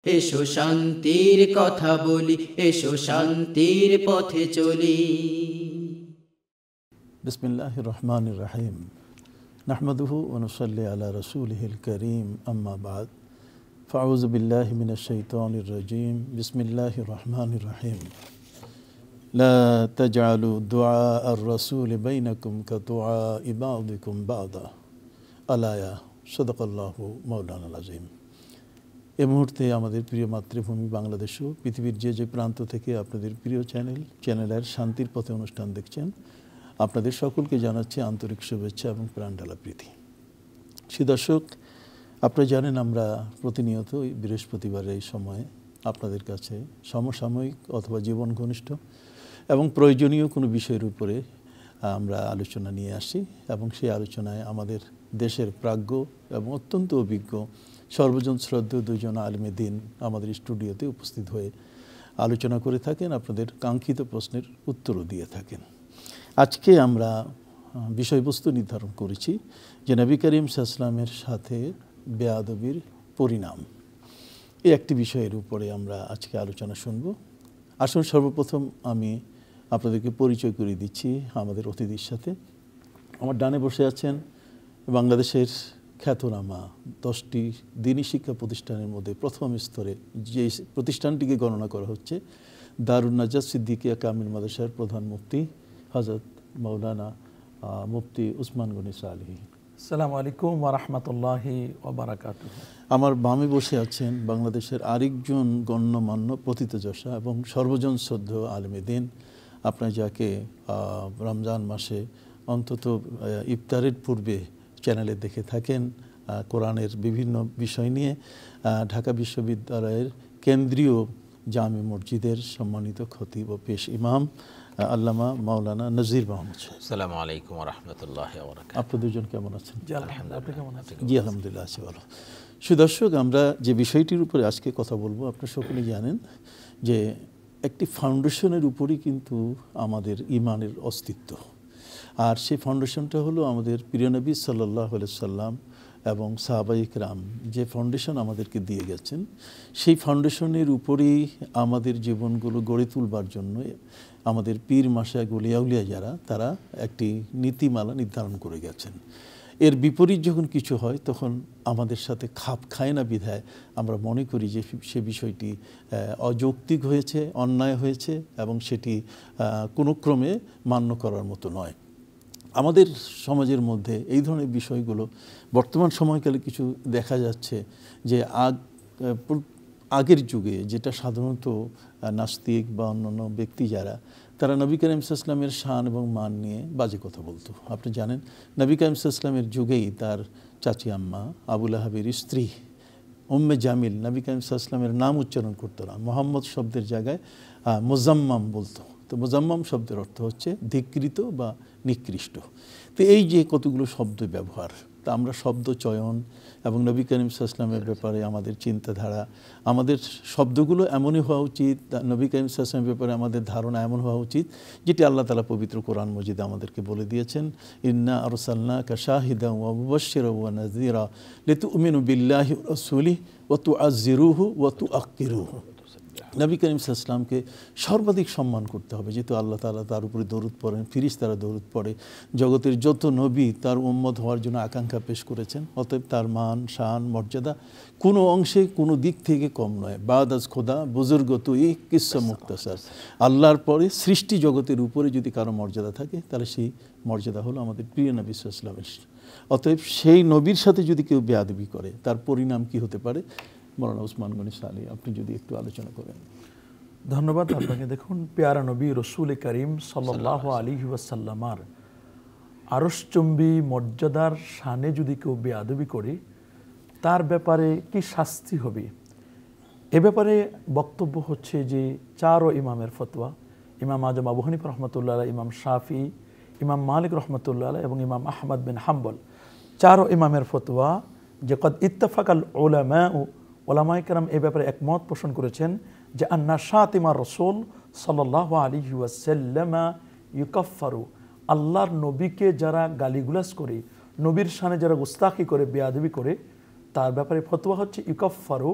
এসো শান্তির কথা বলি, এসো শান্তির পথে চলি। বিসমিল্লাহির রহমানির রহিম। নাহমাদুহু ওয়া নুসাল্লি আলা রাসূলিহিল কারীম, আম্মা বাদ। ফাউযু বিল্লাহি মিনাশ শাইতানির রাজীম। বিসমিল্লাহির রহমানির রহিম। লা তাজআলু দুআ আর-রাসূলি বাইনাকুম কাদুআই বা'দিকুম বা'দা। আলায়া সাদাকাল্লাহু মাওলানাল আযীম। এই মুহূর্তে আমাদের প্রিয় মাতৃভূমি বাংলাদেশও পৃথিবীর যে প্রান্ত থেকে আপনাদের প্রিয় চ্যানেলের শান্তির পথে অনুষ্ঠান দেখছেন, আপনাদের সকলকে জানাচ্ছি আন্তরিক শুভেচ্ছা এবং প্রাণঢালা প্রীতি। দর্শক, আপনারা জানেন আমরা প্রতিনিয়ত বৃহস্পতিবারের এই সময়ে আপনাদের কাছে সমসাময়িক অথবা জীবন ঘনিষ্ঠ এবং প্রয়োজনীয় কোনো বিষয়ের উপরে আমরা আলোচনা নিয়ে আসি এবং সেই আলোচনায় আমাদের দেশের প্রাজ্ঞ এবং অত্যন্ত অভিজ্ঞ সর্বজন শ্রদ্ধেয় দুইজন আলেমে দ্বীন আমাদের স্টুডিওতে উপস্থিত হয়ে আলোচনা করে থাকেন, আপনাদের কাঙ্ক্ষিত প্রশ্নের উত্তরও দিয়ে থাকেন। আজকে আমরা বিষয়বস্তু নির্ধারণ করেছি যে নবী করিম সাল্লাল্লাহু আলাইহি ওয়াসাল্লামের সাথে বেয়াদবির পরিণাম, এই একটি বিষয়ের উপরে আমরা আজকে আলোচনা শুনব। আসুন সর্বপ্রথম আমি আপনাদেরকে পরিচয় করে দিচ্ছি আমাদের অতিথির সাথে। আমার ডানে বসে আছেন বাংলাদেশের খ্যাতনামা 10টি দ্বীনি শিক্ষা প্রতিষ্ঠানের মধ্যে প্রথম স্তরে যে প্রতিষ্ঠানটিকে গণনা করা হচ্ছে দারুন নাজাত সিদ্দিকিয়া কামিল মাদ্রাসার প্রধান মুফতি হযরত মাওলানা মুফতি উসমান গনি সালেহী। আসসালামু আলাইকুম ওয়া রাহমাতুল্লাহি ওয়া বারাকাতুহু। আমার বামে বসে আছেন বাংলাদেশের আরেকজন গণ্যমান্য পতিতযশা এবং সর্বজন শ্রদ্ধেয় আলেমে দ্বীন, আপনার যাকে রমজান মাসে অন্তত ইফতারের পূর্বে চ্যানেলে দেখে থাকেন, কোরআনের বিভিন্ন বিষয় নিয়ে ঢাকা বিশ্ববিদ্যালয়ের কেন্দ্রীয় জামে মসজিদের সম্মানিত খতিব ও পেশ ইমাম আল্লামা মাওলানা নজির মাহমুদ সাহেব। আসসালামু আলাইকুম ওয়া রাহমাতুল্লাহি ওয়া বারাকাতুহু। আপনারা দুজন কেমন আছেন? জি আলহামদুলিল্লাহ, আপনি কেমন আছেন? জি আলহামদুলিল্লাহ আছি ভালো। দর্শক, আমরা যে বিষয়টির উপরে আজকে কথা বলবো, আপনারা সকলেই জানেন যে একটি ফাউন্ডেশনের উপরই কিন্তু আমাদের ঈমানের অস্তিত্ব। আর সেই ফাউন্ডেশনটা হলো আমাদের প্রিয় নবী সাল্লাল্লাহু আলাইহি সাল্লাম এবং সাহাবায়ে কেরাম যে ফাউন্ডেশন আমাদেরকে দিয়ে গেছেন, সেই ফাউন্ডেশনের উপরেই আমাদের জীবনগুলো গড়ে তুলবার জন্য আমাদের পীর মাশায়েখ আউলিয়া যারা, তারা একটি নীতিমালা নির্ধারণ করে গেছেন। এর বিপরীত যখন কিছু হয় তখন আমাদের সাথে খাপ খায় না বিধায় আমরা মনে করি যে সে বিষয়টি অযৌক্তিক হয়েছে, অন্যায় হয়েছে এবং সেটি কোনো ক্রমে মান্য করার মতো নয়। আমাদের সমাজের মধ্যে এই ধরনের বিষয়গুলো বর্তমান সময়কালে কিছু দেখা যাচ্ছে যে আগের যুগে যেটা সাধারণত নাস্তিক বা অন্যান্য ব্যক্তি যারা, তারা নবী করিম সাল্লাল্লাহু আলাইহি ওয়াসাল্লামের শান এবং মান নিয়ে বাজে কথা বলতো। আপনি জানেন নবী করিম সাল্লাল্লাহু আলাইহি ওয়াসাল্লামের যুগেই তার চাচি আম্মা আবু লাহাবের স্ত্রী উম্মে জামিল নবী করিম সাল্লাল্লাহু আলাইহি ওয়াসাল্লামের নাম উচ্চারণ করতো না, মোহাম্মদ শব্দের জায়গায় মুজাম্মাম বলতো। তো মুজাম্মাম শব্দের অর্থ হচ্ছে ধিক্কৃত বা নিকৃষ্ট। তো এই যে কতগুলো শব্দ ব্যবহার, তা আমরা শব্দ চয়ন এবং নবী করিম সাল্লাল্লাহু আলাইহি ওয়াসাল্লামের ব্যাপারে আমাদের চিন্তাধারা, আমাদের শব্দগুলো এমনই হওয়া উচিত, নবী করিম সাল্লাল্লাহু আলাইহি ওয়াসাল্লামের ব্যাপারে আমাদের ধারণা এমন হওয়া উচিত যেটি আল্লাহ তাআলা পবিত্র কোরআন মজিদে আমাদেরকে বলে দিয়েছেন, ইন্না আরসালনাকা শাহিদান ওয়া মুবাশশিরান ওয়া নাযীরা লিতুমিনু বিল্লাহি ওয়া রাসূলিহি ওয়া তুআযযিরুহু ওয়া তুআক্কিরুহু। নবী করিম সাল্লাল্লাহু আলাইহি ওয়াসাল্লামকে সর্বাধিক সম্মান করতে হবে, যেহেতু আল্লাহ তাআলা তার উপরে দরুদ পড়েন, ফেরেশতারা দরুদ পড়ে, জগতের যত নবী তার উম্মত হওয়ার জন্য আকাঙ্ক্ষা পেশ করেছেন। অতএব তার মান, শান, মর্যাদা কোনো অংশে কোনো দিক থেকে কম নয়। বাদ আজ খোদা বুজুর্গ তো এই কিসা মুক্তাসার, আল্লাহর পরে সৃষ্টি জগতের উপরে যদি কারো মর্যাদা থাকে তাহলে সেই মর্যাদা হলো আমাদের প্রিয় নবী সাল্লাল্লাহু আলাইহি ওয়াসাল্লামের। অতএব সেই নবীর সাথে যদি কেউ বেয়াদবি করে তার পরিণাম কি হতে পারে, মাওলানা উসমান গনি সালেহী আপনি যদি একটু আলোচনা করেন। ধন্যবাদ আপনাকে। দেখুন, পেয়ারা নবী রসুল করিম সাল্লাল্লাহু আলাইহি ওয়াসাল্লামার আরশচুম্বী মর্যাদার শানে যদি কেউ বেয়াদবি করে তার ব্যাপারে কি শাস্তি হবে, এ ব্যাপারে বক্তব্য হচ্ছে যে 4 ইমামের ফতোয়া, ইমাম আজম আবু হানিফা রহমতুল্লাহ আলাইহি, ইমাম শাফি, ইমাম মালিক রহমতুল্লাহ আলাইহি এবং ইমাম আহমদ বিন হাম্বল, 4 ইমামের ফতোয়া যে কদ ইত্তাফাকাল ওলামায়ে কেরাম এ ব্যাপারে একমত পোষণ করেছেন যে আন্না শাতিমা রাসূল সাল্লাল্লাহু আলাইহি ওয়াসাল্লাম ইউকাফফারু, আল্লাহর নবীকে যারা গালিগুলাজ করে, নবীর শানে যারা গুস্তাখি করে, বেয়াদবি করে, তার ব্যাপারে ফতোয়া হচ্ছে ইউকাফফারু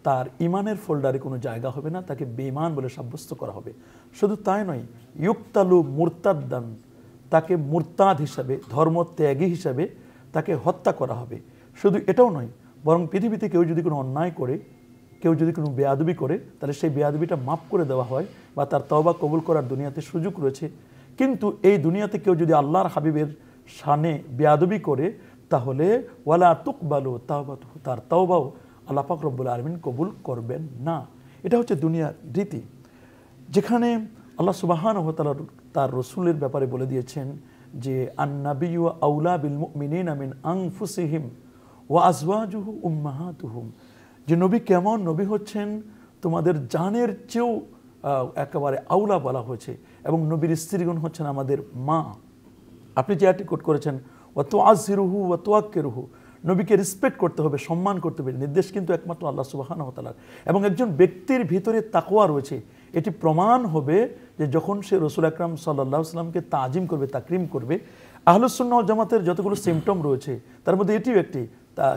তার ইমানের ফোল্ডারে কোনো জায়গা হবে না, তাকে বেঈমান বলে সাব্যস্ত করা হবে। শুধু তাই নয়, ইউক্তালু মুরতাদ্দান, তাকে মুরতাদ হিসাবে, ধর্মত্যাগী হিসাবে তাকে হত্যা করা হবে। শুধু এটাও নয়, বরং পৃথিবীতে কেউ যদি কোনো অন্যায় করে, কেউ যদি কোনো বেয়াদবি করে, তাহলে সেই বেয়াদবিটা মাফ করে দেওয়া হয় বা তার তওবা কবুল করার দুনিয়াতে সুযোগ রয়েছে। কিন্তু এই দুনিয়াতে কেউ যদি আল্লাহর হাবিবের শানে বেয়াদবি করে, তাহলে ওয়ালা তুকবালু তাওবাতুহু, তার তওবাও আল্লাহ পাক রব্বুল আলামিন কবুল করবেন না। এটা হচ্ছে দুনিয়ার রীতি, যেখানে আল্লাহ সুবহানাহু ওয়া তাআলা তার রসুলের ব্যাপারে বলে দিয়েছেন যে আন-নাবিয়্যু আউলা বিল মুমিনিনা মিন আনফুসিহিম ওয়া আজওয়াজুহু উম্মাহাতুহুম, যে নবী কেমন, নবী হচ্ছেন তোমাদের জানের চেয়েও একেবারে আউলা বলা হয়েছে, এবং নবীর স্ত্রীগণ হচ্ছেন আমাদের মা। আপনি যে আয়াতটি কোট করেছেন ওয়া তুআযিরুহু ওয়া তুওয়াক্কিরুহু, নবীকে রেসপেক্ট করতে হবে, সম্মান করতে হবে, নির্দেশ কিন্তু একমাত্র আল্লাহ সুবহানাহু ওয়া তাআলার। এবং একজন ব্যক্তির ভিতরে তাকওয়া রয়েছে, এটি প্রমাণ হবে যে যখন সে রসুল আকরাম সাল্লাল্লাহু আলাইহি ওয়াসাল্লামকে তাজিম করবে, তাকরিম করবে। আহলুস সুন্নাহ ওয়াল জামাতের যতগুলো সিম্পটম রয়েছে তার মধ্যে এটিও একটি,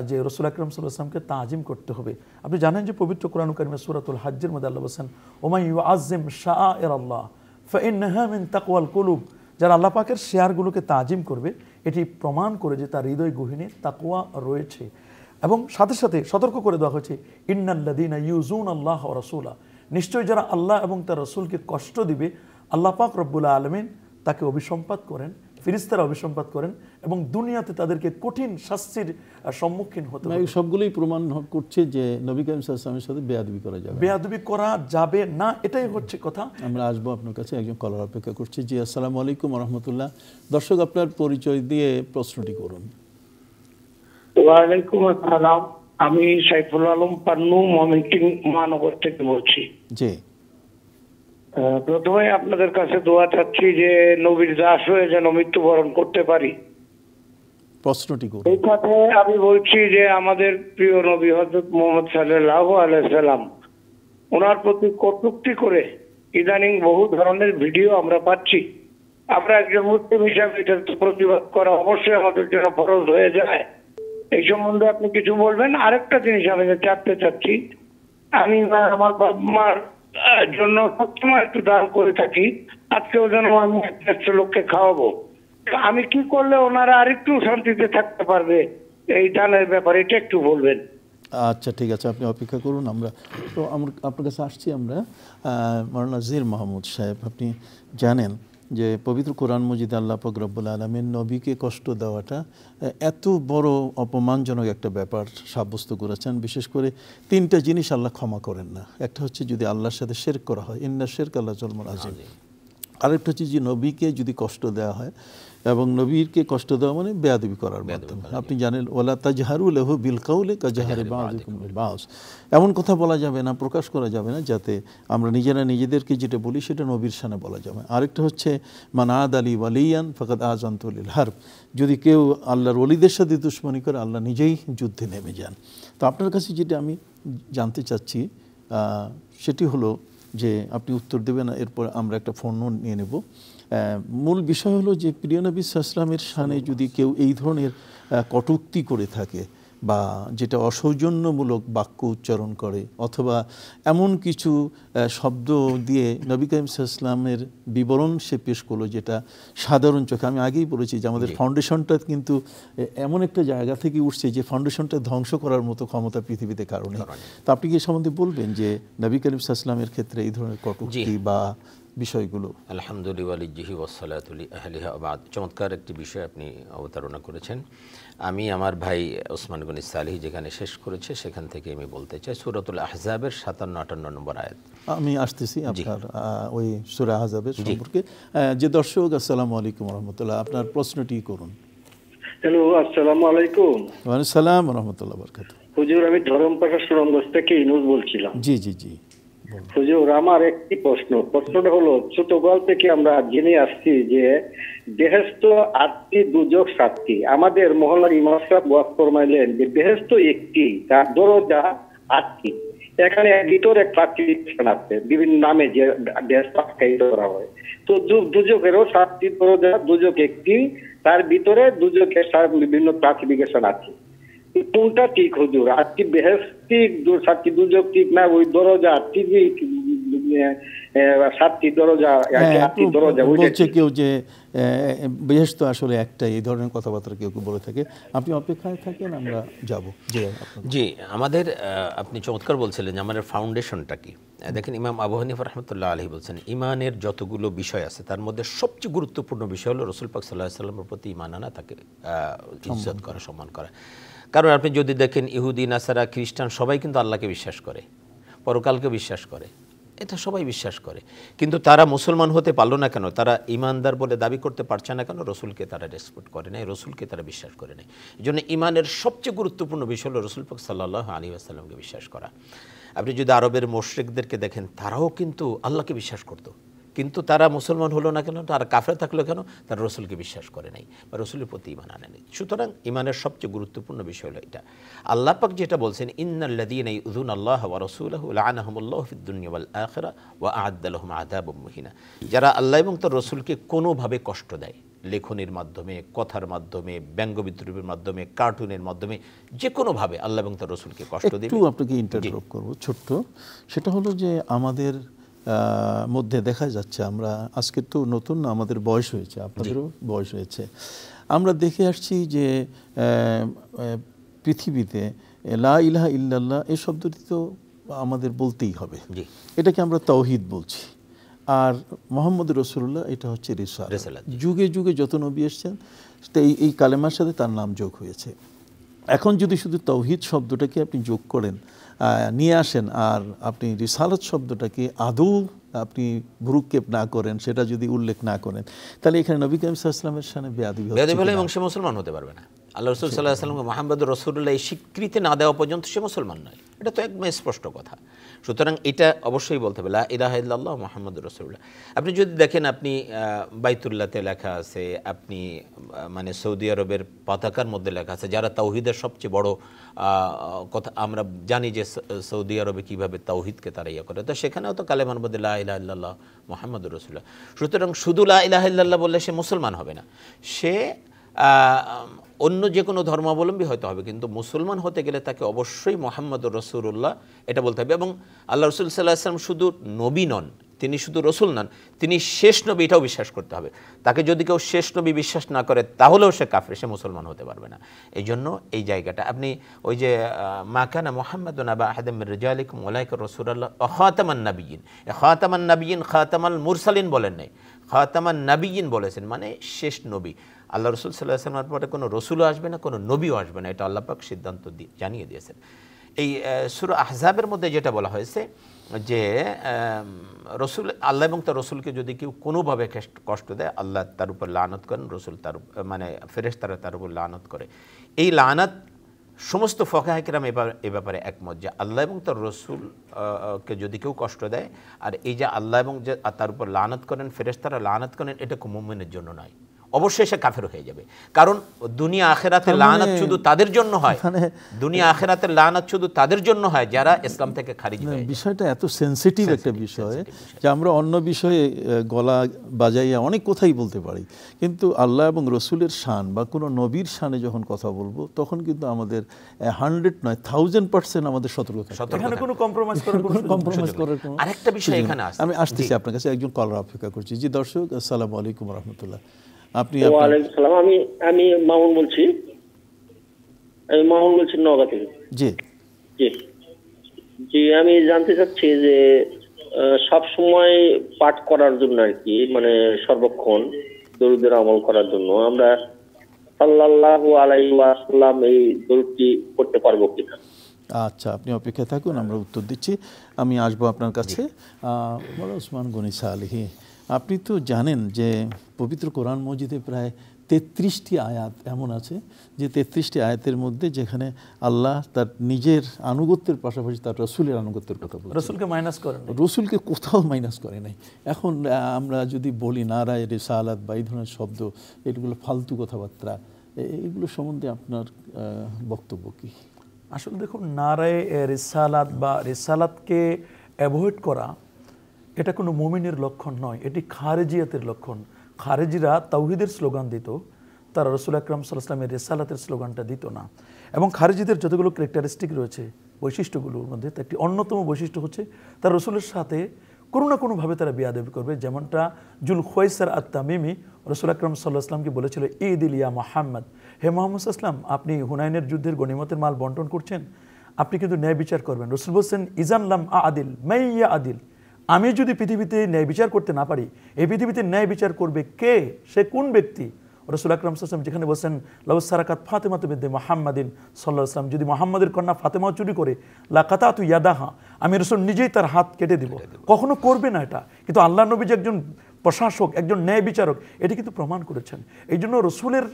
যে রসুল আকরাম সাল্লাল্লাহু আলাইহি ওয়াসাল্লামকে তাজিম করতে হবে। আপনি জানেন যে পবিত্র কোরআন কারিমে সূরাতুল হজ্জের মধ্যে আল্লাহ বলেছেন ওমা ইউআযযিম শাআইরাল্লাহ ফাইন্নাহা মিন তাকওয়াল কুলুব, যারা আল্লাহ পাকের শেয়ারগুলোকে তাজিম করবে, এটি প্রমাণ করে যে তার হৃদয় গহীনে তাকওয়া রয়েছে। এবং সাথে সাথে সতর্ক করে দেওয়া হয়েছে ইন্নাল্লাযীনা ইউযুনাল্লাহ ওয়া রাসূলা, নিশ্চয়ই যারা আল্লাহ এবং তার রাসূলকে কষ্ট দিবে, আল্লাহ পাক রব্বুল আলামিন তাকে অভিসম্পাত করেন, ফেরেশতারা অভিসম্পাত করেন, এবং দুনিয়াতে তাদেরকে কঠিন শাস্তির সম্মুখীন হতে হবে। সবগুলোই প্রমাণ করছে যে নবী করিম সাল্লাল্লাহু আলাইহি ওয়াসাল্লামের সাথে বেয়াদবি করা যাবে, বেয়াদবি করা যাবে না, এটাই হচ্ছে কথা। আমরা আসবো আপনার কাছে, একজন কলার অপেক্ষা করছি। জি, আসসালামু আলাইকুম ওয়া রাহমাতুল্লাহ। দর্শক, আপনার পরিচয় দিয়ে প্রশ্নটি করুন। ওয়ালাইকুম আসসালাম, আমি সাইফুল আলম পান্নু, ময়মনসিংহ মহানগর থেকে বলছি। জি, প্রথমে আপনাদের কাছে দোয়া চাচ্ছি যে নবীর দাস হয়ে যেন মৃত্যুবরণ করতে পারি। প্রশ্নটি করুন। এই কথায় আমি বলছি যে আমাদের প্রিয় নবী হযরত মুহাম্মদ সাল্লাল্লাহু আলাইহি সাল্লাম, ওনার প্রতি কটূক্তি করে ইদানিং বহু ধরনের ভিডিও আমরা পাচ্ছি। আমরা একজন মুসলিম হিসাবে এটার প্রতিবাদ করা অবশ্যই আমাদের জন্য ফরজ হয়ে যায়। এই সম্বন্ধে আপনি কিছু বলবেন। আরেকটা জিনিস আমি জানতে চাচ্ছি, আমি আমার বাবা মার জন্য সবসময় একটু দান করে থাকি, আজকেও যেন আমি একটা লোককে খাওয়াবো, আমি কি করলে ওনারা আরেকটু শান্তিতে থাকতে পারবে, এই দানের ব্যাপারে এটা একটু বলবেন। আচ্ছা, ঠিক আছে, আপনি অপেক্ষা করুন। আমরা তো আপনার কাছে আসছি আমরা মাওলানা জির মাহমুদ সাহেব। আপনি জানেন যে পবিত্র কোরআন মজিদে আল্লাহ পাক রব্বুল আলামিন নবীকে কষ্ট দেওয়াটা এত বড় অপমানজনক একটা ব্যাপার সাব্যস্ত করেছেন। বিশেষ করে তিনটা জিনিস আল্লাহ ক্ষমা করেন না। একটা হচ্ছে যদি আল্লাহর সাথে শিরক করা হয়, ইন্না শিরকা লাযুলমুন আযীম। আরেকটা হচ্ছে যে নবীকে যদি কষ্ট দেওয়া হয়, এবং নবীকে কষ্ট দেওয়া মানে বেয়াদবি করার মাধ্যমে। আপনি জানেন ওয়ালা তাজহারু লাহু বিল কাউলি কাজহারি বাযিকুম লিবাস, এমন কথা বলা যাবে না, প্রকাশ করা যাবে না যাতে আমরা নিজেরা নিজেদেরকে যেটা বলি সেটা নবীর শানে বলা যাবে। আরেকটা হচ্ছে মান আদালি ওয়ালিয়ান ফাকাদ আযানতু লিল হারব, যদি কেউ আল্লাহর ওলিদের সাথে দুশমনি করে আল্লাহ নিজেই যুদ্ধে নেমে যান। তো আপনার কাছে যেটা আমি জানতে চাচ্ছি সেটি হলো যে আপনি উত্তর দেবেন, এরপর আমরা একটা ফোন নিয়ে নেব। মূল বিষয় হলো যে প্রিয় নবী সাল্লাল্লাহু আলাইহি ওয়াসাল্লামের শানে যদি কেউ এই ধরনের কটূক্তি করে থাকে, বা যেটা অসৌজন্যমূলক বাক্য উচ্চারণ করে, অথবা এমন কিছু শব্দ দিয়ে নবী করিম সাল্লাল্লাহু আলাইহি ওয়াসাল্লামের বিবরণ সে পেশ করলো যেটা সাধারণ চোখে, আমি আগেই বলেছি যে আমাদের ফাউন্ডেশনটা কিন্তু এমন একটা জায়গা থেকে উঠছে যে ফাউন্ডেশনটা ধ্বংস করার মতো ক্ষমতা পৃথিবীতে কারণে। তো আপনি কি সম্বন্ধে বলবেন যে নবী করিম সাল্লাল্লাহু আলাইহি ওয়াসাল্লামের ক্ষেত্রে এই ধরনের কটূক্তি বা বিষয়গুলো? আলহামদুলিল্লাহ, চমৎকার একটি বিষয় আপনি অবতারণা করেছেন। আমি আমার ভাই ওসমান গনি সালিহ যেখানে শেষ করেছে সেখান থেকে আমি বলতে চাই সূরাতুল আহজাবের 57-58 নম্বর আয়াত। আমি আসতেছি আপনার ওই সূরা আহজাবের সম্পর্কে। যে দর্শক, আসসালামু আলাইকুম ওয়া রাহমাতুল্লাহ, আপনার প্রশ্নটি করুন। হ্যালো, আসসালামু আলাইকুম। ওয়া আলাইকুম আসসালাম ওয়া রাহমাতুল্লাহি ওয়া বারাকাতুহু। হুজুর, আমি ধরমপাশা সুরঙ্গস থেকে ইনুস বলছিলাম। জি জি জি। হুজুর, আমার একটি প্রশ্নটা হলো, ছোটকাল থেকে আমরা জেনে আসছি যে বেহেশত 8টি, দুজক 7টি। আমাদের মহল্লার ইমাম সাহেব ওয়াজ ফরমাইলেন যে বেহেশত একটি, তার দরজা 8টি। এখানে ভিতরে ক্লাসিফিকেশন আছে, বিভিন্ন নামে যে বেহেশত আখ্যায়িত করা হয়। তো দুজকেরও 7টি দরজা, দুজক একটি, তার ভিতরে দুজকের বিভিন্ন ক্লাসিফিকেশন আছে। কোনটা ঠিক হুজুর? আটটি বেহেশতি, সাতটি দুর্যোগতিক, না ওই দরজা সাতটি দরজা, আটটি দরজা? বলছে কেউ যে বেহেশত আসলে একটাই, এই ধরনের কথাবার্তা কেউ কেউ বলে থাকে। আপনি অপেক্ষায় থাকেন, আমরা যাব। জি, আমাদের আপনি চমৎকার বলছিলেন যে আমাদের ফাউন্ডেশনটা কি। দেখেন, ইমাম আবু হানিফা রাহমাতুল্লাহ আলাইহি বলছেন ইমানের যতগুলো বিষয় আছে তার মধ্যে সবচেয়ে গুরুত্বপূর্ণ বিষয় হলো রাসূল পাক সাল্লাল্লাহু আলাইহি ওয়াসাল্লামের প্রতি ঈমান আনা, তাকে ইজ্জত করা, সম্মান করা। কারণ আপনি যদি দেখেন ইহুদি, নাসারা, খ্রিস্টান সবাই কিন্তু আল্লাহকে বিশ্বাস করে, পরকালকে বিশ্বাস করে, এটা সবাই বিশ্বাস করে, কিন্তু তারা মুসলমান হতে পারলো না কেন? তারা ইমানদার বলে দাবি করতে পারছে না কেন? রসুলকে তারা রেসপেক্ট করে নাই, রসুলকে তারা বিশ্বাস করে নাই। এই জন্য ইমানের সবচেয়ে গুরুত্বপূর্ণ বিষয় হলো রসুল পাক সাল্লাল্লাহু আলাইহি ওয়াসাল্লামকে বিশ্বাস করা। আপনি যদি আরবের মুশরিকদেরকে দেখেন, তারাও কিন্তু আল্লাহকে বিশ্বাস করতো, কিন্তু তারা মুসলমান হলো না কেন? তারা কাফের থাকলো কেন? তারা রসুলকে বিশ্বাস করে নাই বা রসুলের প্রতি ঈমান আনেনি। সুতরাং ঈমানের সবচেয়ে গুরুত্বপূর্ণ বিষয় হলো এটা। আল্লাহ পাক যেটা বলছেন, ইন্নাল্লাযীনা ইউযুনাল্লাহা ওয়া রাসূলাহু লা'আনাহুমুল্লাহু ফিদ দুনিয়া ওয়াল আখিরা ওয়া আ'আদ্দা লাহুম আযাবাম মুহিনা। যারা আল্লাহ এবং তার রসুলকে কোনোভাবে কষ্ট দেয়, লেখনের মাধ্যমে, কথার মাধ্যমে, ব্যঙ্গ বিদ্রুপের মাধ্যমে, কার্টুনের মাধ্যমে, যে কোনোভাবে আল্লাহ এবং তার রসুলকে কষ্ট দেবে। একটু আপনাকে ইন্টারাপ্ট করবো ছোট্ট। সেটা হলো যে আমাদের মধ্যে দেখা যাচ্ছে, আমরা আজকে তো নতুন না, আমাদের বয়স হয়েছে, আপনাদেরও বয়স হয়েছে, আমরা দেখে আসছি যে পৃথিবীতে লা ইলাহা ইল্লাল্লাহ এই শব্দটি তো আমাদের বলতেই হবে, এটাকে আমরা তাওহীদ বলছি। আর মুহাম্মদ রাসূলুল্লাহ এটা হচ্ছে রিসালাত। যুগে যুগে যত নবী এসেছেন এই কালেমার সাথে তার নাম যোগ হয়েছে। এখন যদি শুধু তাওহীদ শব্দটাকে আপনি যোগ করেন, নিয়ে আসেন, আর আপনি রিসালাত শব্দটাকে আদৌ আপনি ভ্রুক্ষেপ না করেন, সেটা যদি উল্লেখ না করেন, তাহলে এখানে নবী করিম সাল্লাল্লাহু আলাইহি ওয়াসাল্লামের শানে বেয়াদবি হচ্ছে এবং সে মুসলমান হতে পারবে না। আল্লাহ রাসূল সাল্লাল্লাহু আলাইহি ওয়াসাল্লামকে মুহাম্মদুর রাসূলুল্লাহ এই স্বীকৃতি না দেওয়া পর্যন্ত সে মুসলমান নয়। এটা তো একদম স্পষ্ট কথা। সুতরাং এটা অবশ্যই বলতে হবে লা ইলাহা ইল্লাল্লাহ মুহাম্মাদুর রাসূলুল্লাহ। আপনি যদি দেখেন, আপনি বাইতুল্লাহতে লেখা আছে, আপনি মানে সৌদি আরবের পতাকার মধ্যে লেখা আছে, যারা তাওহীদের সবচেয়ে বড় কথা, আমরা জানি যে সৌদি আরবে কীভাবে তাওহীদকে তারা ইয়ে করে, তো সেখানেও তো কালেমার মধ্যে লা ইলাহা ইল্লাল্লাহ মুহাম্মাদুর রাসূলুল্লাহ। সুতরাং শুধু লা ইলাহা ইল্লাল্লাহ বললে সে মুসলমান হবে না, সে অন্য যে কোনো ধর্মাবলম্বী হয়তো হবে, কিন্তু মুসলমান হতে গেলে তাকে অবশ্যই মুহাম্মদুর রাসূলুল্লাহ এটা বলতে হবে। এবং আল্লাহ রাসূল সাল্লাল্লাহু আলাইহি ওয়াসাল্লাম শুধু নবী নন, তিনি শুধু রসুল নন, তিনি শেষ নবী, এটাও বিশ্বাস করতে হবে। তাকে যদি কেউ শেষ নবী বিশ্বাস না করে তাহলেও সে কাফের, সে মুসলমান হতে পারবে না। এই জন্য এই জায়গাটা আপনি ওই যে মা কানা মুহাম্মাদুন আবা আহাদিম মির রিজালিকুম ওয়ালাকিন রাসূলুল্লাহ ওয়া খাতামান নাবিয়্যিন। খাতামান নাবিয়্যিন, খাতামাল মুরসালিন বলেন নাই, খাতামান নাবিয়্যিন বলেছেন, মানে শেষ নবী। আল্লাহ রাসূল সাল্লাল্লাহু আলাইহি ওয়াসাল্লামের পরে কোনো রসুলও আসবে না, কোনো নবীও আসবে না, এটা আল্লাহ পাক সিদ্ধান্ত জানিয়ে দিয়েছেন। এই সূরা আহজাবের মধ্যে যেটা বলা হয়েছে যে রসুল, আল্লাহ এবং তার রসুলকে যদি কেউ কোনোভাবে কষ্ট দেয়, আল্লাহ তার উপর লানত করেন, রসুল তার মানে ফেরেশতারা তার উপর লানত করে। এই লানত সমস্ত ফুকাহা কিরাম এ ব্যাপারে একমত যে আল্লাহ এবং তার রসুলকে যদি কেউ কষ্ট দেয়, আর এই যে আল্লাহ এবং যে তার উপর লানত করেন, ফেরেশতারা লানত করেন, এটা কোনো মুমিনের জন্য নয়, অবশ্যই সে কাফের হয়ে যাবে। কারণ দুনিয়া আখিরাতের লানত শুধু তাদের জন্য হয়, দুনিয়া আখিরাতের লানত শুধু তাদের জন্য হয় যারা ইসলাম থেকে খারিজ হয়। বিষয়টা এত সেনসিটিভ একটা বিষয় যে আমরা অন্য বিষয়ে গলা বাজাইয়া অনেক কথাই বলতে পারি, কিন্তু আল্লাহ এবং রসুলের শান বা কোনো নবীর শানে যখন কথা বলবো, তখন কিন্তু আমাদের 100 নয় 1000% আমাদের সতর্কতা, এখানে কোনো কম্প্রোমাইজ করার কোনো আরেকটা বিষয় এখানে আছে। আমি আসতেছি আপনার কাছে, একজন কলার অপেক্ষা করছি। জি দর্শক, আসসালামু আলাইকুম রাহমাতুল্লাহ। আপনি? ওয়ালাইকুম সালাম। আমি মামুন বলছি, নওগাঁ থেকে। জি জি জি, আমি জানতে চাচ্ছি যে সব সময় পাঠ করার জন্য আর কি, মানে সর্বক্ষণ দরুদের আমল করার জন্য আমরা সাল্লাল্লাহু আলাইহি ওয়াসাল্লাম এই দরুদটি করতে পারবো কিনা? আচ্ছা, আপনি অপেক্ষায় থাকুন, আমরা উত্তর দিচ্ছি। আমি আসবো আপনার কাছে। মাওলানা ওসমান গনি সালেহী, আপনি তো জানেন যে পবিত্র কোরআন মজিদে প্রায় 33টি আয়াত এমন আছে যে 33টি আয়াতের মধ্যে যেখানে আল্লাহ তার নিজের আনুগত্যের পাশাপাশি তার রসুলের আনুগত্যের কথা বলেছেন। রসুলকে মাইনাস করেন, রসুলকে কোথাও মাইনাস করে নাই। এখন আমরা যদি বলি নারায়ে রিসালাত বা এই ধরনের শব্দ, এগুলো ফালতু কথাবার্তা, এগুলো সম্বন্ধে আপনার বক্তব্য কি? আসলে দেখুন, নারায়ে রিসালাত বা রিসালাতকে অ্যাভয়েড করা এটা কোনো মুমিনের লক্ষণ নয়, এটি খারেজিয়াতের লক্ষণ। খারেজিরা তাওহীদের স্লোগান দিত, তারা রাসূল আকরাম সাল্লাল্লাহু আলাইহি ওয়াসাল্লামের রিসালাতের স্লোগানটা দিত না। এবং খারিজিদের যতগুলো ক্যারেক্টারিস্টিক রয়েছে বৈশিষ্ট্যগুলোর মধ্যে তার একটি অন্যতম বৈশিষ্ট্য হচ্ছে তার রসুলের সাথে কোনো না কোনোভাবে তারা বিয়াদবি করবে। যেমনটা জুল খোয়াইসার আত-তামিমি রসুল আকরাম সাল্লাল্লাহু আলাইহি ওয়াসাল্লামকে বলেছিল, ঈদিল ইয়া মুহাম্মদ, হে মুহাম্মদ সাল্লাল্লাহু আলাইহি ওয়াসাল্লাম, আপনি হুনাইনের যুদ্ধের গনিমতের মাল বন্টন করছেন, আপনি কিন্তু ন্যায় বিচার করবেন। রসুল বলছেন, ইজান লাম আদিল মাইয়া আদিল, আমি যদি পৃথিবীতে ন্যায় বিচার করতে না পারি, এই পৃথিবীতে ন্যায় বিচার করবে কে? সে কোন ব্যক্তি? রসুল আকরাম সাল্লাল্লাহু আলাইহি ওয়াসাল্লাম যেখানে বলছেন, লাউ সারাকাত ফাতেমা বিনতে মুহাম্মাদিন সাল্লাল্লাহু আলাইহি ওয়াসাল্লাম, যদি মুহাম্মাদের কন্যা ফাতেমাও চুরি করে, লাকাতাতু ইয়াদাহা, আমি রসুল নিজেই তার হাত কেটে দিব। কখনো করবে না এটা, কিন্তু আল্লাহ নবী যে একজন প্রশাসক, একজন ন্যায় বিচারক, এটি কিন্তু প্রমাণ করেছেন। এই জন্য রসুলের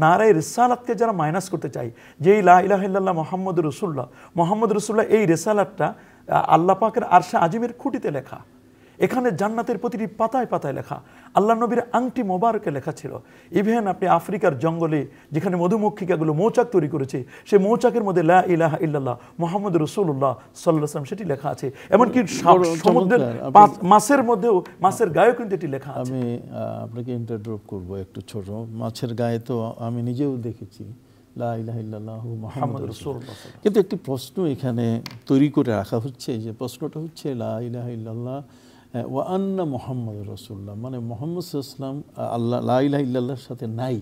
নারায়ে রিসালাতকে যারা মাইনাস করতে চায়, যে লা ইলাহা ইল্লাল্লাহ মুহাম্মাদুর রাসূলুল্লাহ, মুহাম্মদ রাসূলুল্লাহ, এই রিসালাতটা আল্লাহ পাকের আরশে আজিমের খুঁটিতে লেখা, এখানে জান্নাতের প্রতিটি পাতায় পাতায় লেখা, আল্লাহ নবীর আংটি মোবারকে লেখা ছিল। ইভেন আপনি আফ্রিকার জঙ্গলে যেখানে মধুমক্ষিকাগুলো মৌচাক তৈরি করেছে, সেই মৌচাকের মধ্যে লা ইলাহা ইল্লাল্লাহ মুহাম্মদ রাসূলুল্লাহ সাল্লাল্লাহু আলাইহি ওয়াসাল্লাম সেটি লেখা আছে। এমনকি সমুদ্রের মাছের মধ্যেও, মাছের গায়েও কিন্তু এটি লেখা আছে। আমি আপনাকে ইন্টারড্রপ করব একটু ছোট। মাছের গায়ে তো আমি নিজেও দেখেছি লা ইলাহা ইল্লাল্লাহু মুহাম্মাদুর রাসূলুল্লাহ, কিন্তু একটি প্রশ্ন এখানে তৈরি করে রাখা হচ্ছে, যে প্রশ্নটা হচ্ছে লা ইলাহা ইল্লাল্লাহ ওয়া আন্না মুহাম্মাদুর রাসূলুল্লাহ, মানে মুহাম্মদ সাল্লাল্লাহু আলাইহি ওয়াসাল্লাম আল্লাহ লা ইলাহা ইল্লাল্লাহর সাথে নাই,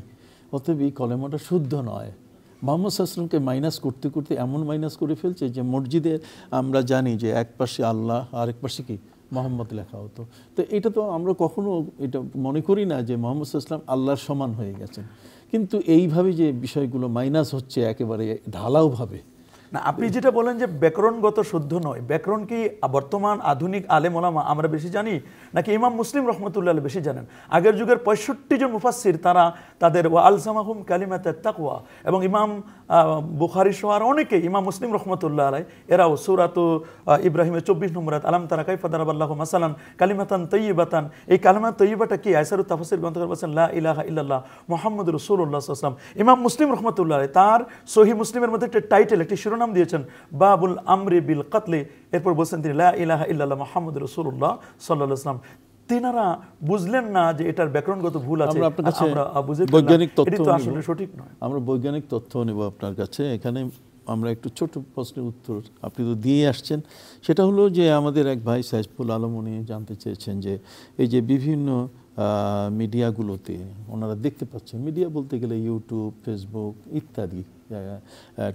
অতএব এই কলেমাটা শুদ্ধ নয়। মুহাম্মদ সাল্লাল্লাহু আলাইহি ওয়াসাল্লামকে মাইনাস করতে করতে এমন মাইনাস করে ফেলছে যে মসজিদে আমরা জানি যে এক পাশে আল্লাহ আর এক পাশে কি মোহাম্মদ লেখা হতো। তো এটা তো আমরা কখনো এটা মনে করি না যে মুহাম্মদ সাল্লাল্লাহু আলাইহি ওয়াসাল্লাম আল্লাহর সমান হয়ে গেছেন, কিন্তু এইভাবে যে বিষয়গুলো মাইনাস হচ্ছে একেবারে ঢালাওভাবে। না, আপনি যেটা বলেন যে ব্যাকরণগত শুদ্ধ নয়, ব্যাকরণ কি বর্তমান আধুনিক আলেম ওলামা আমরা বেশি জানি নাকি ইমাম মুসলিম রহমতুল্লাহ আলাইহি বেশি জানেন? আগের যুগের 65 জন মুফাসসির তারা তাদের ওয়া আলজামাহুম কালিমাতাত তাকওয়া, এবং ইমাম বুখারী সহ আর অনেকে, ইমাম মুসলিম রহমতুল্লাহ আলাইহি এরাও সূরাতু ইব্রাহিমের 24 নম্বর আয়াত আলাম তারা কাইফা দারাবাল্লাহু মাসালান কালিমাতান তাইয়্যিবাতান, এই কালিমা তাইয়্যিবাটা কি? আইসারুত তাফসীর গ্রন্থকার বলেছেন লা ইলাহা ইল্লাল্লাহ মুহাম্মাদুর রাসূলুল্লাহ সাল্লাল্লাহু আলাইহি ওয়াসাল্লাম। ইমাম মুসলিম রহমতুল্লাহ আলাইহি তার সহিহ মুসলিমের মধ্যে একটা টাইটেল, একটি শিরোনাম দিয়েছেন বাবুল আমরি বিল কতলে, এরপর বলছেন তিনি লা ইলাহা ইল্লাল্লাহ মুহাম্মাদুর রাসূলুল্লাহ সাল্লাল্লাহু আলাইহি ওয়াসাল্লাম। তিনারা বুঝলেন না যে এটার ব্যাকরণগত ভুল আছে, আমরা বুঝে বৈজ্ঞানিক তথ্য তো আসলে সঠিক নয়। আমরা বৈজ্ঞানিক তথ্য নেব আপনার কাছে। এখানে আমরা একটু ছোট প্রশ্নের উত্তর আপনি তো দিয়ে আসছেন, সেটা হলো যে আমাদের এক ভাই সাইফুল আলম উনি জানতে চেয়েছেন যে এই যে বিভিন্ন মিডিয়াগুলোতে ওনারা দেখতে পাচ্ছেন, মিডিয়া বলতে গেলে ইউটিউব, ফেসবুক ইত্যাদি,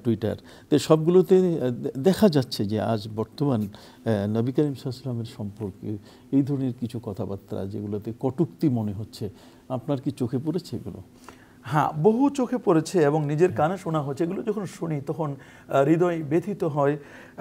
টুইটার, তো সবগুলোতে দেখা যাচ্ছে যে আজ বর্তমান নবী করিম সাল্লাল্লাহু আলাইহি ওয়াসাল্লামের সম্পর্কে এই ধরনের কিছু কথাবার্তা যেগুলোতে কটূক্তি মনে হচ্ছে, আপনার কি চোখে পড়েছে এগুলো? হ্যাঁ, বহু চোখে পড়েছে এবং নিজের কানে শোনা হচ্ছে। এগুলো যখন শুনি তখন হৃদয় ব্যথিত হয়।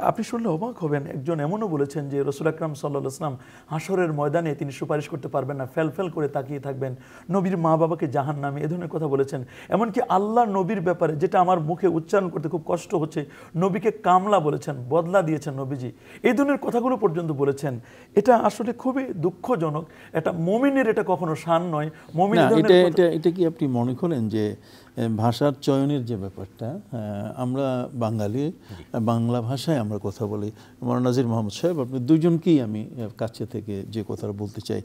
আপনি শুনলে অবাক হবেন, একজন এমনও বলেছেন যে রাসূল আকরাম সাল্লাল্লাহু আলাইহি ওয়াসাল্লাম হাশরের ময়দানে তিনি সুপারিশ করতে পারবেন না, ফেল ফেল করে তাকিয়ে থাকবেন, নবীর মা বাবাকে জাহান্নামে, এ ধরনের কথা বলেছেন। এমনকি আল্লাহ নবীর ব্যাপারে, যেটা আমার মুখে উচ্চারণ করতে খুব কষ্ট হচ্ছে, নবীকে কামলা বলেছেন, বদলা দিয়েছেন নবীজি, এই ধরনের কথাগুলো পর্যন্ত বলেছেন। এটা আসলে খুবই দুঃখজনক। এটা মুমিনের এটা কখনো শান নয়। মুমিন এটা কি আপনি মনে করেন যে ভাষার চয়নের যে ব্যাপারটা, আমরা বাঙালি, বাংলা ভাষায় আমরা কথা বলি, মাওলানা নাজির মোহাম্মদ সাহেব আপনি দুজনকেই আমি কাছে থেকে যে কথাটা বলতে চাই,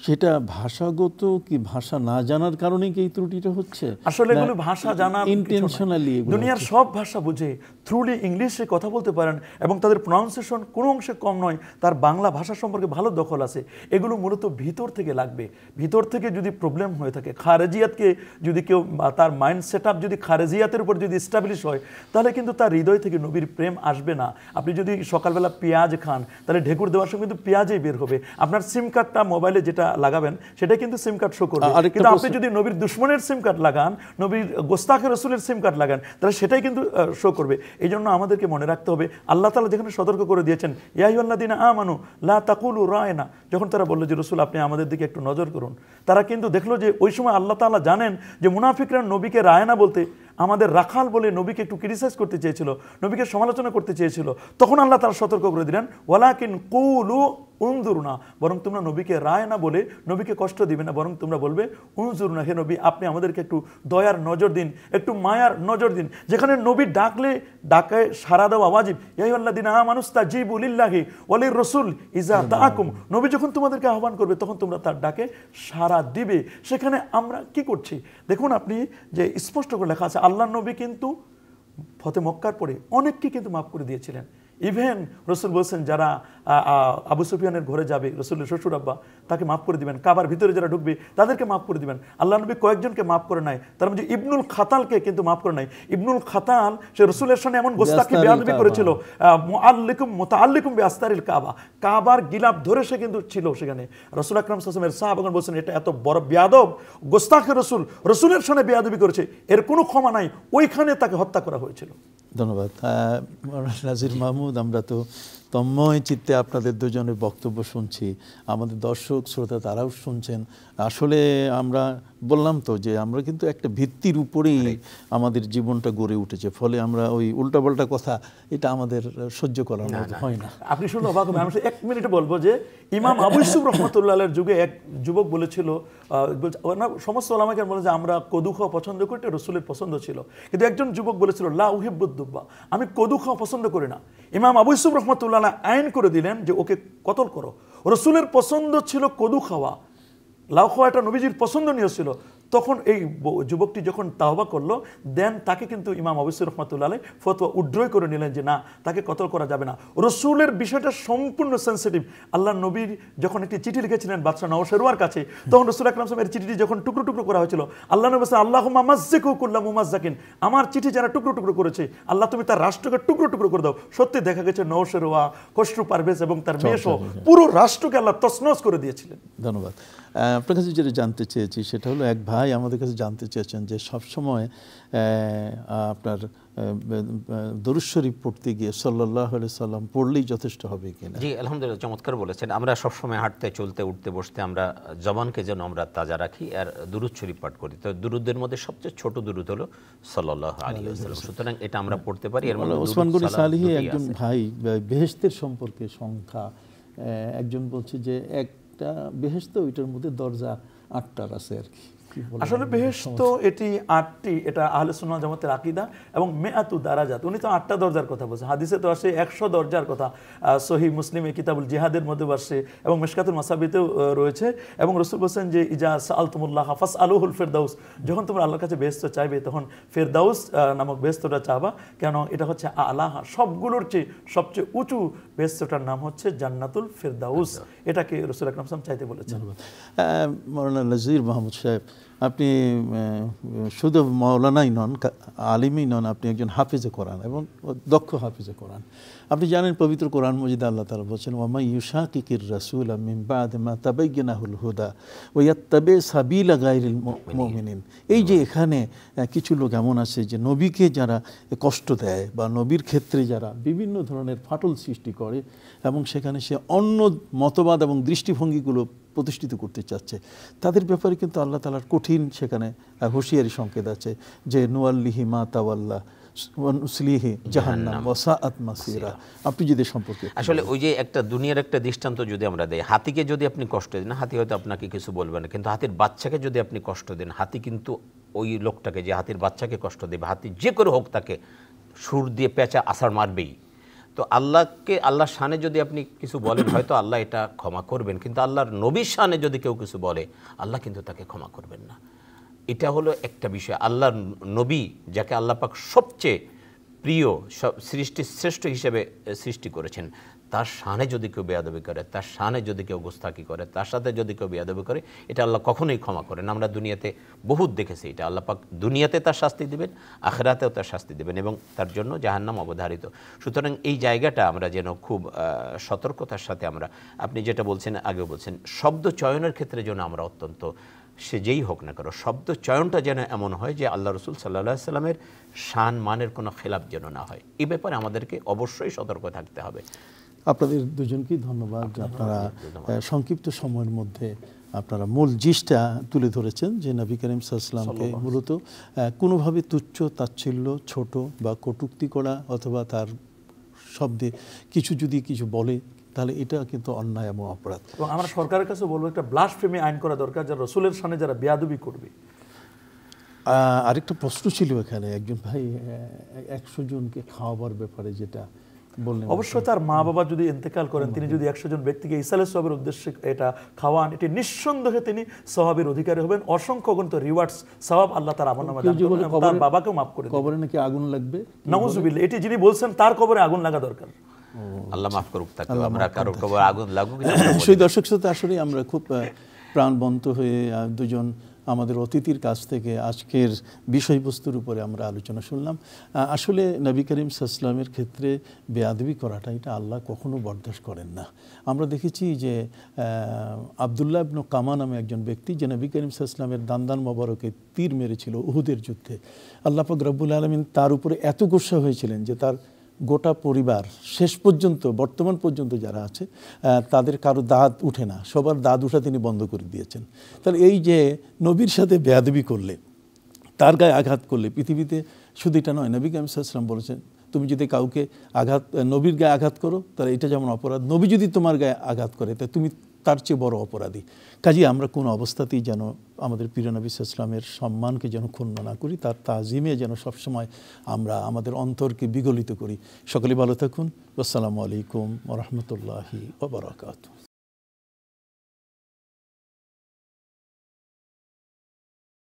সেটা ভাষাগত কি ভাষা না জানার কারণে কি এই ত্রুটিটা হচ্ছে? আসলে এগুলো ভাষা জানা ইন্টেনশনালি, দুনিয়ার সব ভাষা বুঝে থ্রুলি ইংলিশে কথা বলতে পারেন এবং তাদের প্রনাউন্সিয়েশন কোনো অংশে কম নয়, তার বাংলা ভাষা সম্পর্কে ভালো দখল আছে। এগুলো মূলত ভিতর থেকে লাগবে। ভিতর থেকে যদি প্রবলেম হয়ে থাকে, খারেজিয়াতকে যদি কেউ, তার মাইন্ড সেট আপ যদি খারেজিয়াতের উপর যদি এস্টাবলিশ হয়, তাহলে কিন্তু তার হৃদয় থেকে নবীর প্রেম আসবে না। আপনি যদি সকালবেলা পেঁয়াজ খান, তাহলে ঢেকুর দেওয়ার সময় কিন্তু পেঁয়াজই বের হবে। আপনার সিম কার্ডটা মোবাইলে যেটা লাগাবেন সেটা কিন্তু সিম কার্ড শো করবে, কিন্তু আপনি যদি নবীর দুশমনের সিম কার্ড লাগান, নবীর গোস্তাখে রসুলের সিম কার্ড লাগান, তাহলে সেটাই কিন্তু শো করবে। এই জন্য আমাদেরকে মনে রাখতে হবে, আল্লাহ তাআলা যেখানে সতর্ক করে দিয়েছেন, ইয়া আইয়ুহাল্লাযীনা আমানু লা তাকুলু রায়না, যখন তারা বলল যে রসুল আপনি আমাদের দিকে একটু নজর করুন, তারা কিন্তু দেখলো যে ওই সময় আল্লাহ তাআলা জানেন যে মুনাফিকরা নবীকে রায়না বলতে আমাদের রাখাল বলে নবীকে একটু ক্রিটিসাইজ করতে চেয়েছিল, নবীকে সমালোচনা করতে চেয়েছিল। তখন আল্লাহ তাআলা সতর্ক করে দিলেন, ওয়ালাকিন কুলু উনজুরনা, বরং তোমরা নবীকে রায় না বলে নবীকে কষ্ট দিবে না, বরং তোমরা বলবে উনজুরনা, হে নবী আপনি আমাদেরকে একটু দয়ার নজর দিন, একটু মায়ার নজর দিন। যেখানে নবী ডাকলে ডাকে সারা দেওয়া ওয়াজিব, ইয়া আইয়ুহাল্লাযীনা আমানু ইসতাজিবু লিল্লাহি ওয়া লির রাসূল ইযা দাআকুম, নবী যখন তোমাদেরকে আহ্বান করবে তখন তোমরা তার ডাকে সাড়া দিবে। সেখানে আমরা কি করছি দেখুন, আপনি যে স্পষ্ট করে লেখা আছে, আল্লাহর নবী কিন্তু ফতে মক্কার পরে অনেককে কিন্তু মাফ করে দিয়েছিলেন। ইভেন রসুল বলছেন যারা আবু সুফিয়ানের ঘরে যাবে, রসুলের শ্বশুর আব্বা, তাকে মাফ করে দিবেন। কাবার ভিতরে যারা ঢুকবে তাদেরকে মাফ করে দিবেন। আল্লাহ নবী কয়েকজনকে মাফ করে নাই, তার মধ্যে ইবনুল খাতালকে কিন্তু মাফ করে নাই। ইবনুল খাতাল সে রসুলের সামনে এমন গোস্তাকি বেয়াদবি করেছিল, মুতাআল্লিকুম বিআস্তারিল কাবা, কাবার গিলাফ ধরে সে কিন্তু ছিল সেখানে। রসুল আকরাম সাল্লাল্লাহু আলাইহি ওয়াসাল্লামের সাহাবাগণ বলছেন এটা এত বড় বেয়াদব, গোস্তাখে রসুল, রসুলের সামনে বেয়াদবি করেছে, এর কোনো ক্ষমা নাই, ওইখানে তাকে হত্যা করা হয়েছিল। ধন্যবাদ নাজির মাহমুদ। আমরা তো তন্ময় চিত্তে আপনাদের দুজনের বক্তব্য শুনছি, আমাদের দর্শক শ্রোতা তারাও শুনছেন। আসলে আমরা বললাম তো যে আমরা কিন্তু একটা ভিত্তির উপরেই আমাদের জীবনটা গড়ে উঠেছে, ফলে আমরা ওই উল্টাপাল্টা কথা এটা আমাদের সহ্য করার মতো হয় না। আপনি শুনলে অবাক হবেন। আমি 1 মিনিটে বলবো যে ইমাম আবু ইউসুফ রহমতুল্লাহ আলাইহির যুগে এক যুবক বলেছিল, সমস্ত ওলামাকে বলে যে আমরা কদু খাওয়া পছন্দ করি, এটা রসুলের পছন্দ ছিল। কিন্তু একজন যুবক বলেছিল লা উহিব্বুদ-দুব্বা, আমি কদু খাওয়া পছন্দ করি না। ইমাম আবু ইউসুফ রহমতুল্লাহ আইন করে দিলেন যে ওকে কতল করো। রসুলের পছন্দ ছিল কদু খাওয়া, লাউ খাওয়া এটা নবীজির পছন্দনীয় ছিল। তখন এই যুবকটি যখন তাওবা করলো, দেন তাকে কিন্তু ইমাম আবু ইউসুফ রাহমাতুল্লাহ আলাইহি ফতোয়া উড্রয় করে নিলেন যে না, তাকে কতল করা যাবে না। রসুলের বিষয়টা সম্পূর্ণ সেন্সিটিভ। আল্লাহ নবীর যখন একটি চিঠি লিখেছিলেন বাদশাহ নওশেরওয়ার কাছে, তখন রসুল আকরাম সাল্লাল্লাহু আলাইহি ওয়াসাল্লাম এর চিঠিটি যখন টুকরো টুকরো করা হয়েছিল, আল্লাহ নবী বলেছেন আল্লাহুম্মা মাজ্জিকু কুল্লা মুমাজ্জাকিন, আমার চিঠি যারা টুকরো টুকরো করেছে আল্লাহ তুমি তার রাষ্ট্রকে টুকরো টুকরো করে দাও। সত্যি দেখা গেছে নওশেরওয়া, খসরু পারভেজ এবং তার মেয়েসহ পুরো রাষ্ট্রকে আল্লাহ তছনছ করে দিয়েছিলেন। ধন্যবাদ। আপনার কাছে যেটা জানতে চেয়েছি সেটা হলো, এক ভাই আমাদের কাছে জানতে চেয়েছেন যে সবসময় আপনার দরুদ শরীফ পড়তে গিয়ে সাল্লাল্লাহু আলাইহি সাল্লাম পড়লেই যথেষ্ট হবে কিনা? জি আলহামদুলিল্লাহ, চমৎকার বলেছেন। আমরা সবসময় হাঁটতে চলতে উঠতে বসতে আমরা জবানকে যেন আমরা তাজা রাখি আর দুরুদ শরীফ পাঠ করি। তো দুরুদের মধ্যে সবচেয়ে ছোট দুরুদ হলো সাল্লাল্লাহু আলাইহি ওয়াসাল্লাম। সুতরাং এটা আমরা পড়তে পারি। এর মধ্যে ওসমান গনি সালিহি একজন ভাই বেহেশতের সম্পর্কে সংখ্যা, একজন বলছে যে একটা বেহেশত, ওইটার মধ্যে দরজা 8টার আছে আর কি। আসলে বেহেশত এটি 8টি, এটা আহলে সুন্নাহ জামাতের আকীদা। এবং মেআতু দারাজাত, উনি তো 8টা দরজার কথা বলছেন। হাদিসে তো আসে 100 দরজার কথা, সহিহ মুসলিমে কিতাবুল জিহাদের মধ্যে আসছে এবং মিশকাতুল মাসাবিতেও রয়েছে। এবং রাসূল বলেছেন যে ইজা সাআলতুমুল্লাহ ফাসআলুহুল ফিরদাউস, যখন তোমরা আল্লাহর কাছে বেহেশত চাইবে তখন ফিরদাউস নামক বেহেশতটা চাবা, কেন এটা হচ্ছে আলাহা, সবগুলোর চেয়ে সবচেয়ে উঁচু বেহেশতটার নাম হচ্ছে জান্নাতুল ফিরদাউস। এটাকে রাসূল আকরাম সাল্লাল্লাহু আলাইহি ওয়াসাল্লাম চাইতে বলেছেন। মাওলানা নাজির মাহমুদ সাহেব, আপনি শুধু মাওলানাই নন, আলিমই নন, আপনি একজন হাফিজে কোরআন এবং দক্ষ হাফিজে কোরআন। আপনি জানেন পবিত্র কোরআন মজিদে আল্লাহ তাআলা বলেছেন ওয়া মান ইউশাকিকির রাসূল মিন বাদি মা তাবায়্যানাহুল হুদা ওয়া ইয়াত্তাবি সাবিলা গায়রিল মুমিনিন। এই যে এখানে কিছু লোক এমন আছে যে নবীকে যারা কষ্ট দেয় বা নবীর ক্ষেত্রে যারা বিভিন্ন ধরনের ফাটল সৃষ্টি করে এবং সেখানে সে অন্য মতবাদ এবং দৃষ্টিভঙ্গিগুলো প্রতিষ্ঠিত করতে চাচ্ছে, তাদের ব্যাপারে কিন্তু আল্লাহ তাআলার কঠিন সেখানে হুঁশিয়ারি সংকেত আছে যে নুয়াল্লিহি মা তাওয়াল্লা ওয়ানুসলিহি জাহান্নাম ওয়া সাআত মাসিরা। আপনি যদি সম্পর্কে আসলে ওই যে একটা দুনিয়ার একটা দৃষ্টান্ত যদি আমরা দেই, হাতিকে যদি আপনি কষ্ট দেন, হাতি হয়তো আপনাকে কিছু বলবে না, কিন্তু হাতির বাচ্চাকে যদি আপনি কষ্ট দেন, হাতি কিন্তু ওই লোকটাকে যে হাতির বাচ্চাকে কষ্ট দেবে, হাতি যে করে হোক তাকে সুর দিয়ে পেঁচা আছাড় মারবেই। তো আল্লাহকে, আল্লাহর শানে যদি আপনি কিছু বলেন হয়তো আল্লাহ এটা ক্ষমা করবেন, কিন্তু আল্লাহর নবীর শানে যদি কেউ কিছু বলে আল্লাহ কিন্তু তাকে ক্ষমা করবেন না। এটা হলো একটা বিষয়। আল্লাহর নবী যাকে আল্লাহ পাক সবচেয়ে প্রিয়, সৃষ্টির শ্রেষ্ঠ হিসেবে সৃষ্টি করেছেন, তার শানে যদি কেউ বেয়াদবি করে, তার শানে যদি কেউ গোস্তাকি করে, তার সাথে যদি কেউ বেয়াদবি করে, এটা আল্লাহ কখনোই ক্ষমা করেন। আমরা দুনিয়াতে বহুত দেখেছি এটা। আল্লাহ পাক দুনিয়াতে তার শাস্তি দিবেন, আখিরাতেও তার শাস্তি দিবেন এবং তার জন্য জাহান্নাম অবধারিত। সুতরাং এই জায়গাটা আমরা যেন খুব সতর্কতার সাথে আমরা, আপনি যেটা বলছেন আগেও বলছেন, শব্দ চয়নের ক্ষেত্রে যেন আমরা অত্যন্ত, সে যেই হোক না কেন, শব্দ চয়নটা যেন এমন হয় যে আল্লাহ রসুল সাল্লাল্লাহু আলাইহি সাল্লামের শান মানের কোনো খেলাপ যেন না হয়। এই ব্যাপারে আমাদেরকে অবশ্যই সতর্ক থাকতে হবে। আপনাদের দুজনকেই ধন্যবাদ। আপনারা সংক্ষিপ্ত সময়ের মধ্যে আপনারা মূল জিসটা তুলে ধরেছেন যে নবী করিম সাল্লাল্লাহু আলাইহি ওয়াসাল্লামকে মূলত কোনোভাবে তুচ্ছ তাচ্ছিল্য, ছোট বা কটূক্তি করা অথবা তার শব্দে কিছু বলে তাহলে এটা কিন্তু অন্যায় এবং অপরাধ। এবং আমরা সরকারের কাছে বলবো একটা ব্লাসফেমি আইন করা দরকার, যারা রসুলের সামনে যারা বেয়াদবি করবে। আরেকটা প্রশ্ন ছিল এখানে, একজন ভাই 100 জনকে খাওয়াবার ব্যাপারে যেটা বললেন। অবশ্যই তার মা বাবা যদি ইন্তেকাল করেন, তিনি যদি 100 জন ব্যক্তিকে ইসালে সওয়াবের উদ্দেশ্যে এটা খাওয়ান, এটি নিঃসন্দেহে তিনি সওয়াবের অধিকারী হবেন। অসংখ্য অগণিত রিওয়ার্ডস সওয়াব আল্লাহ তার আমলনামায় দান করবেন, তার বাবাকেও মাফ করে দিবেন। কবরে নাকি আগুন লাগবে, নাউজুবিল্লাহ, এটি যিনি বলছেন তার কবরে আগুন লাগা দরকার। আল্লাহ মাফ করুক তাকে, আমরা কারোর কবর আগুন লাগুক। সেই দর্শক শ্রোতা, আসলে আমরা খুব প্রাণবন্ত হয়ে দুজন আমাদের অতিথির কাছ থেকে আজকের বিষয়বস্তুর উপরে আমরা আলোচনা শুনলাম। আসলে নবী করিম সাল্লাল্লাহু আলাইহি ওয়াসাল্লামের ক্ষেত্রে বেয়াদবি করাটা এটা আল্লাহ কখনো বরদাস্ত করেন না। আমরা দেখেছি যে আব্দুল্লাহ ইবনে কামা নামে একজন ব্যক্তি, যে নবী করিম সাল্লাল্লাহু আলাইহি ওয়াসাল্লামের দান্দান মোবারকে তীর মেরেছিল উহুদের যুদ্ধে। আল্লাহ পাক রব্বুল আলামিন তার উপরে এত গুসা হয়েছিলেন যে তার গোটা পরিবার শেষ পর্যন্ত, বর্তমান পর্যন্ত যারা আছে তাদের কারো দাঁত উঠে না, সবার দাঁত উঠা তিনি বন্ধ করে দিয়েছেন। তাহলে এই যে নবীর সাথে বেয়াদবি করলে, তার গায়ে আঘাত করলে, পৃথিবীতে শুধু এটা নয়, নবী কারীম সাল্লাল্লাহু আলাইহি ওয়াসাল্লাম বলেছেন তুমি যদি কাউকে নবীর গায়ে আঘাত করো তাহলে এটা যেমন অপরাধ, নবী যদি তোমার গায়ে আঘাত করে তা তুমি তার চেয়ে বড় অপরাধী। কাজেই আমরা কোনো অবস্থাতেই যেন আমাদের প্রিয় নবী সাল্লাল্লাহু আলাইহি ওয়াসাল্লামের সম্মানকে যেন ক্ষুণ্ণ না করি, তার তাজিমে যেন সবসময় আমরা আমাদের অন্তরকে বিগলিত করি। সকলে ভালো থাকুন। আসসালামু আলাইকুম ওয়া রাহমাতুল্লাহি ওয়া বারাকাতুহু।